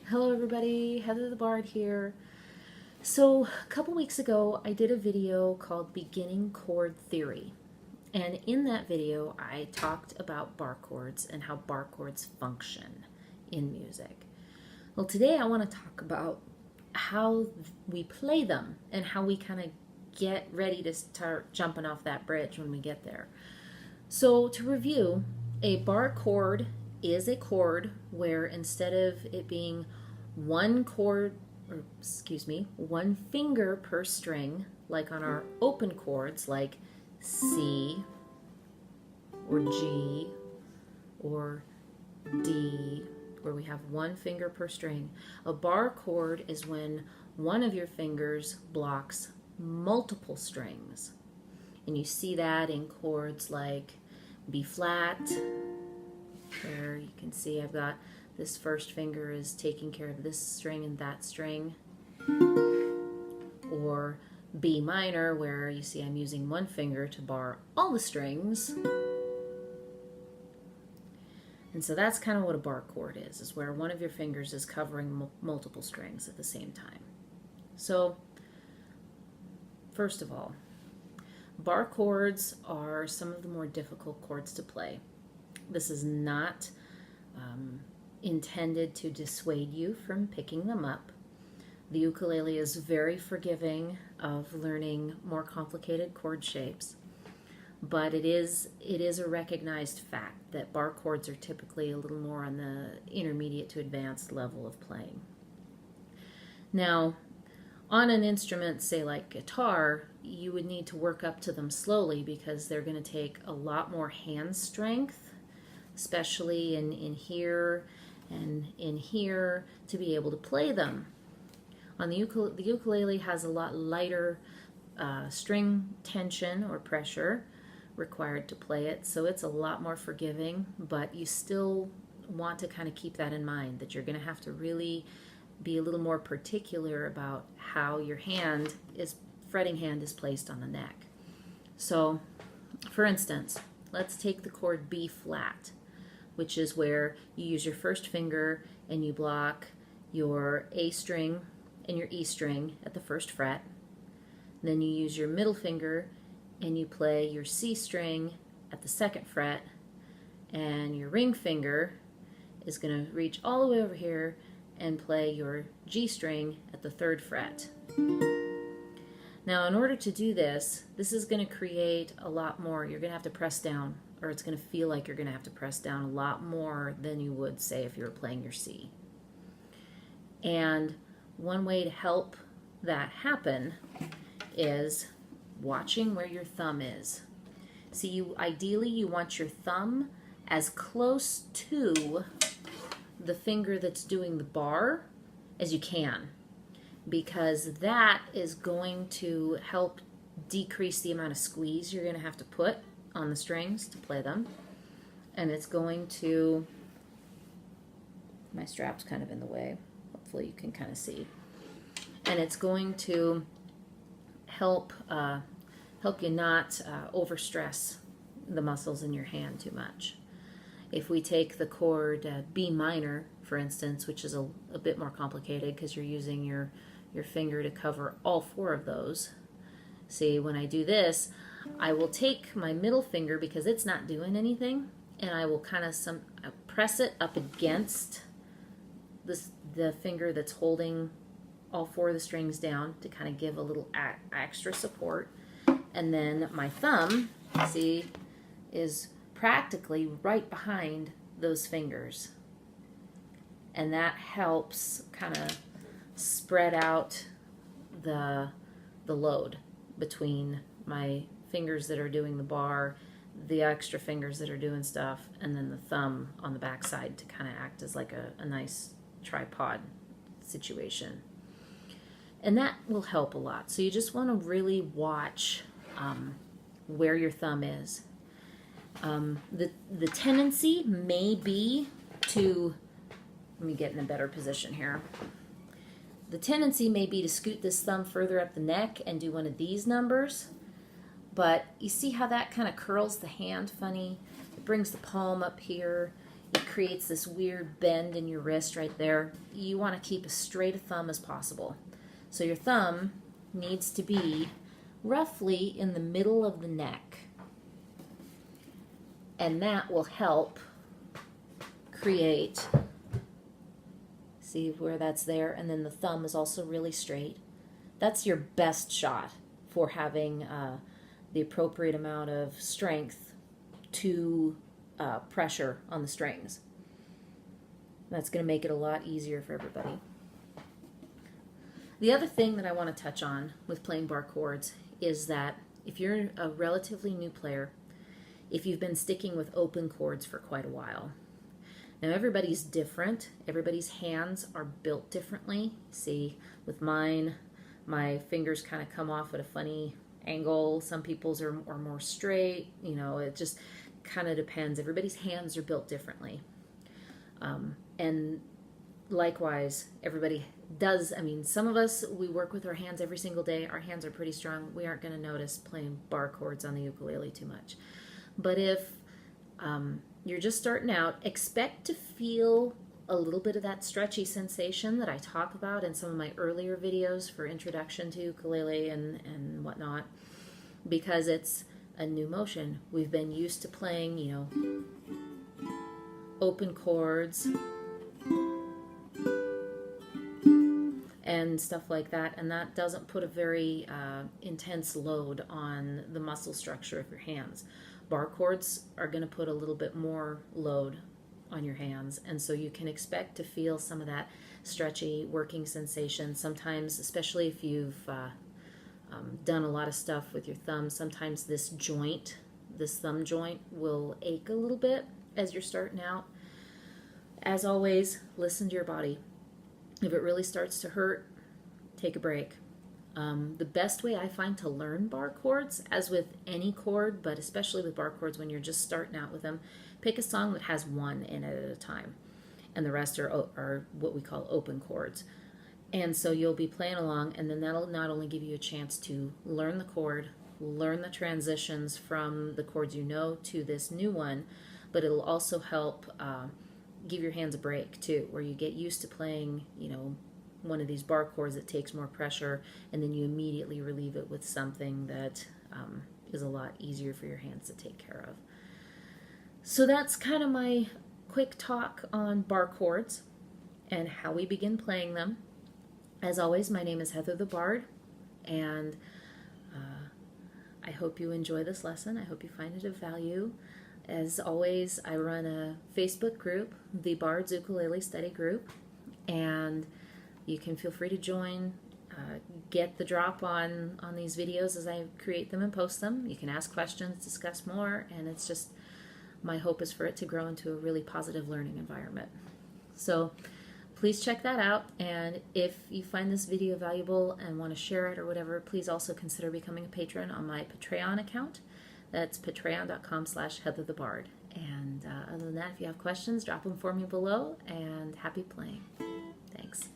Hello everybody, Heather the Bard here. So a couple weeks ago I did a video called Beginning Chord Theory. And in that video I talked about bar chords and how bar chords function in music. Well, today I want to talk about how we play them and how we kind of get ready to start jumping off that bridge when we get there. So to review, a bar chord is a chord where instead of it being one finger per string, like on our open chords like C or G or D, where we have one finger per string. A bar chord is when one of your fingers blocks multiple strings. And you see that in chords like B flat, where you can see I've got this first finger is taking care of this string and that string. Or B minor, where you see I'm using one finger to bar all the strings. And so that's kind of what a bar chord is where one of your fingers is covering multiple strings at the same time. So, first of all, bar chords are some of the more difficult chords to play. This is not intended to dissuade you from picking them up. The ukulele is very forgiving of learning more complicated chord shapes, but it is a recognized fact that bar chords are typically a little more on the intermediate to advanced level of playing. Now, on an instrument, say like guitar, you would need to work up to them slowly because they're going to take a lot more hand strength, especially in here and in here, to be able to play them. On the ukulele has a lot lighter string tension or pressure required to play it, so it's a lot more forgiving, but you still want to kind of keep that in mind, that you're going to have to really be a little more particular about how your fretting hand is placed on the neck. So, for instance, let's take the chord B flat, which is where you use your first finger and you block your A string and your E string at the first fret. Then you use your middle finger and you play your C string at the second fret, and your ring finger is going to reach all the way over here and play your G string at the third fret. Now, in order to do this is going to create a lot more. You're going to have to press down, or it's going to feel like you're going to have to press down a lot more than you would, say, if you were playing your C. And one way to help that happen is watching where your thumb is. See, ideally you want your thumb as close to the finger that's doing the bar as you can, because that is going to help decrease the amount of squeeze you're going to have to put on the strings to play them. And it's going to, my strap's kind of in the way, hopefully you can kind of see, and it's going to help you not overstress the muscles in your hand too much. If we take the chord B minor, for instance, which is a bit more complicated because you're using your finger to cover all four of those. See, when I do this, I will take my middle finger, because it's not doing anything, and I will kind of press it up against the finger that's holding all four of the strings down to kind of give a little extra support. And then my thumb, see, is practically right behind those fingers. And that helps kind of spread out the load between my fingers that are doing the bar, the extra fingers that are doing stuff, and then the thumb on the back side to kind of act as like a nice tripod situation. And that will help a lot. So you just want to really watch where your thumb is. The tendency may be to, let me get in a better position here. The tendency may be to scoot this thumb further up the neck and do one of these numbers. But you see how that kind of curls the hand funny? It brings the palm up here. You creates this weird bend in your wrist right there. You want to keep as straight a thumb as possible. So your thumb needs to be roughly in the middle of the neck. And that will help create, see where that's there, and then the thumb is also really straight. That's your best shot for having the appropriate amount of strength to pressure on the strings. That's going to make it a lot easier for everybody. The other thing that I want to touch on with playing bar chords is that if you're a relatively new player, if you've been sticking with open chords for quite a while. Now everybody's different. Everybody's hands are built differently. See, with mine, my fingers kind of come off at a funny angle. Some people's are more straight. You know, it just kind of depends. Everybody's hands are built differently. And likewise, everybody does. I mean, some of us, we work with our hands every single day. Our hands are pretty strong. We aren't going to notice playing bar chords on the ukulele too much. But if you're just starting out, expect to feel a little bit of that stretchy sensation that I talk about in some of my earlier videos for introduction to ukulele and whatnot, because it's a new motion. We've been used to playing, you know, open chords and stuff like that, and that doesn't put a very intense load on the muscle structure of your hands. Bar chords are going to put a little bit more load on your hands, and so you can expect to feel some of that stretchy working sensation. Sometimes, especially if you've done a lot of stuff with your thumb, sometimes this thumb joint will ache a little bit as you're starting out. As always, listen to your body. If it really starts to hurt, take a break. The best way I find to learn bar chords, as with any chord, but especially with bar chords when you're just starting out with them, pick a song that has one in it at a time, and the rest are what we call open chords. And so you'll be playing along, and then that'll not only give you a chance to learn the chord, learn the transitions from the chords you know to this new one, but it'll also help give your hands a break too, where you get used to playing, you know, one of these bar chords that takes more pressure, and then you immediately relieve it with something that is a lot easier for your hands to take care of. So that's kind of my quick talk on bar chords and how we begin playing them. As always, my name is Heather the Bard, and I hope you enjoy this lesson. I hope you find it of value. As always, I run a Facebook group, the Bard's Ukulele Study Group, and you can feel free to join, get the drop on these videos as I create them and post them. You can ask questions, discuss more, and it's just, my hope is for it to grow into a really positive learning environment. So please check that out, and if you find this video valuable and want to share it or whatever, please also consider becoming a patron on my Patreon account. That's patreon.com/HeatherTheBard. And other than that, if you have questions, drop them for me below, and happy playing. Thanks.